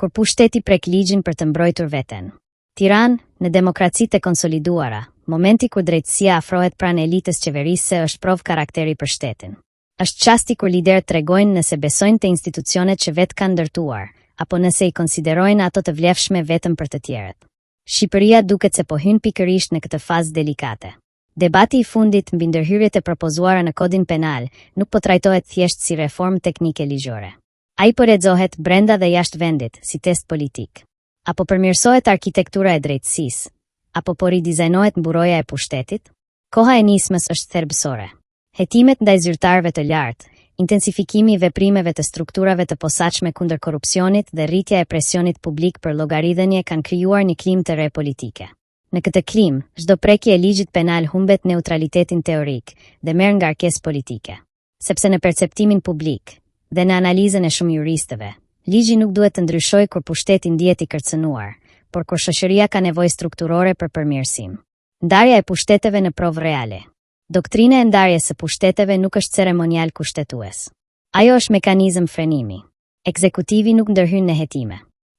kur pushteti prek ligjin për të mbrojtur veten. Tiranë, në demokracitë e konsoliduara, momenti kur drejtësia afrohet pranë elitës qeverisë është provë karakteri për shtetin. Është çasti kur liderët tregojnë nëse besojnë te institucionet që vetë kanë ndërtuar, apo nëse i konsiderojnë ato të vlefshme vetëm për të tjerët. Shqipëria duket se po hyn pikërisht në këtë fazë delikate. Debati i fundit mbi ndërhyrjet e propozuara në kodin penal nuk po trajtohet thjesht si reformë teknike ligjore. Ai po lexohet brenda dhe jashtë vendit si test politik. Apo përmirësohet arkitektura e drejtësisë, apo po ridizajnohet mburoja e pushtetit? Koha e nismës është thelbësore. Hetimet ndaj zyrtarëve të lartë, intensifikimi i veprimeve të strukturave të posaçme kundër korrupsionit dhe rritja e presionit publik për llogaridhënie kanë krijuar një klimë të re politike. Në këtë klimë, çdo prekje e ligjit penal humbet neutralitetin teorik dhe merr ngarkesë politike. Sepse në perceptimin publik dhe në analizën e shumë juristëve, ligji nuk duhet të ndryshojë kur pushteti ndihet i kërcënuar, por kur shoqëria ka nevojë strukturore për përmirësim. Ndarja e pushteteve në provë reale. Doktrina e ndarjes së pushteteve nuk është ceremonial kushtetues. Ajo është mekanizëm frenimi. Ekzekutivi nuk ndërhyn në hetime.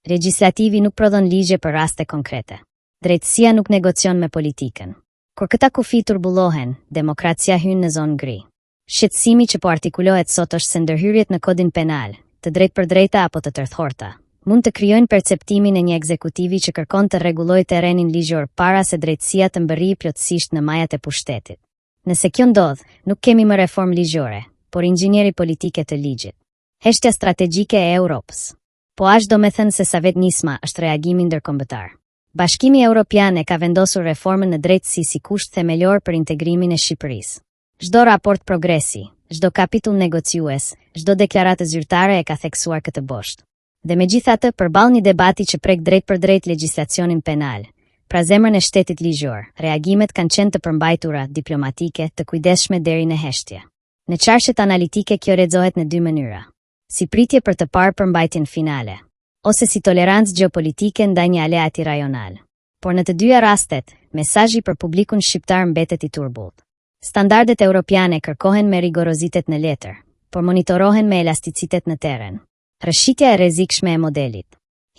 Legjislativi nuk prodhon ligje për raste konkrete. Drejtësia nuk negocion me politikën. Kur këta kufi turbullohen, demokracia hyn në zonë gri. Shqetësimi që po artikulohet sot është se ndërhyrjet në kodin penal, të drejtpërdrejta apo të tërthorta, mund të krijojnë perceptimin e një ekzekutivi që kërkon të rregullojë terrenin ligjor para se drejtësia të mbërrijë plotësisht në majat e pushtetit. Nëse kjo ndodh, nuk kemi më reformë ligjore, por inxhinieri politike të ligjit. Heshtja strategjike e Europës. Po ashtu do me thënë se sa vetë nisma është reagimi ndërkombëtar. Bashkimi Evropian e ka vendosur reformën në drejtësi si kusht themelor për integrimin e Shqipërisë. Çdo raport progresi, çdo kapitull negociues, çdo deklaratë zyrtare e ka theksuar këtë boshtë. Dhe megjithatë, përballë një debati që prek drejt për drejt legjislacionin penal, pra zemrën e shtetit ligjor, reagimet kanë qenë të përmbajtura, diplomatike, të kujdesshme deri në heshtje. Në çarqet analitike kjo lexohet në dy mënyra. Si pritje për të parë përmbajtjen finale, ose si tolerancë gjeopolitike ndaj një aleati rajonal. Por në të dyja rastet, mesazhi për publikun shqiptar mbetet i turbullt. Standardet europiane kërkohen me rigorozitet në letër, por monitorohen me elasticitet në terren. Rrëshqitja e rrezikshme e modelit.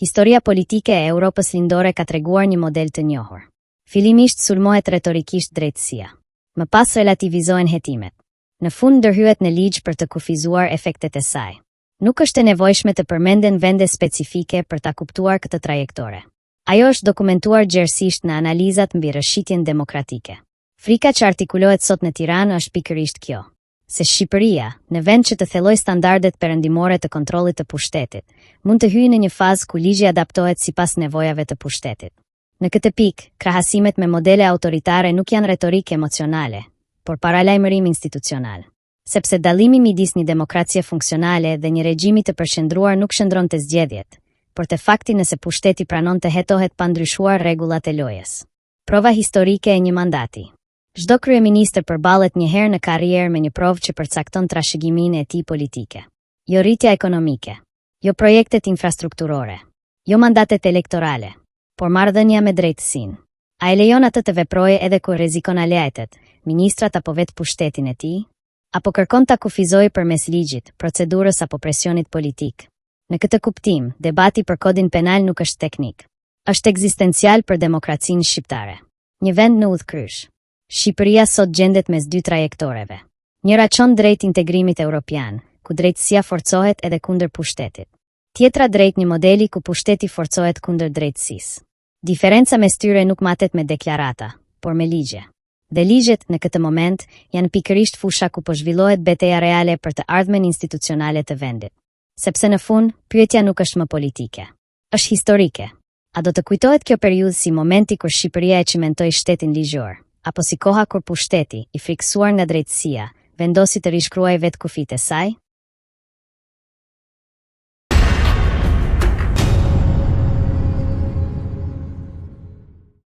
Historia politike e Europës lindore ka treguar një model të njohur. Fillimisht sulmohet retorikisht drejtësia. Më pas relativizohen hetimet. Në fund ndërhyet në ligj për të kufizuar efektet e saj. Nuk është e nevojshme të përmenden vende specifike për ta kuptuar këtë trajektore. Ajo është dokumentuar gjerësisht në analizat mbi rrëshqitjen demokratike. Frika që artikulohet sot në Tiranë është pikërisht kjo. Se Shqipëria, në vend që të thellojë standardet perëndimore të kontrollit të pushtetit, mund të hyjë në një fazë ku ligji adaptohet sipas nevojave të pushtetit. Në këtë pikë, krahasimet me modele autoritare nuk janë retorikë emocionale, por paralajmërim institucional. Sepse dallimi midis një demokracie funksionale dhe një regjimi të përqendruar nuk shndron te zgjedhjet, por te fakti nëse pushteti pranon të hetohet pa ndryshuar rregullat e lojës. Prova historike e një mandati. Çdo kryeministër përballet një herë në karrierë me një provë që përcakton trashëgiminë e tij politike. Jo rritja ekonomike, jo projektet infrastrukturore, jo mandatet elektorale, por marrëdhënia me drejtësinë. A e lejon atë të veprojë edhe kur rrezikon aleatet, ministrat apo vetë pushtetin e tij? Apo kërkon ta kufizojë përmes ligjit, procedurës apo presionit politik? Në këtë kuptim, debati për kodin penal nuk është teknik. Është ekzistencial për demokracinë shqiptare. Një vend në udhkrysh. Shqipëria sot gjendet mes dy trajektoreve. Njëra çon drejt integrimit evropian, ku drejtësia forcohet edhe kundër pushtetit. Tjetra drejt një modeli ku pushteti forcohet kundër drejtësisë. Diferenca mes tyre nuk matet me deklarata, por me ligje. Dhe ligjet në këtë moment janë pikërisht fusha ku po zhvillohet betejë reale për të ardhmen institucionale të vendit. Sepse në fund, pyetja nuk është më politike. Është historike. A do të kujtohet kjo periudhë si momenti kur Shqipëria e cimentoi shtetin ligjor, apo si koha kur pushteti, i friksuar nga drejtësia, vendosi të rishkruajë vetë kufijtë e saj?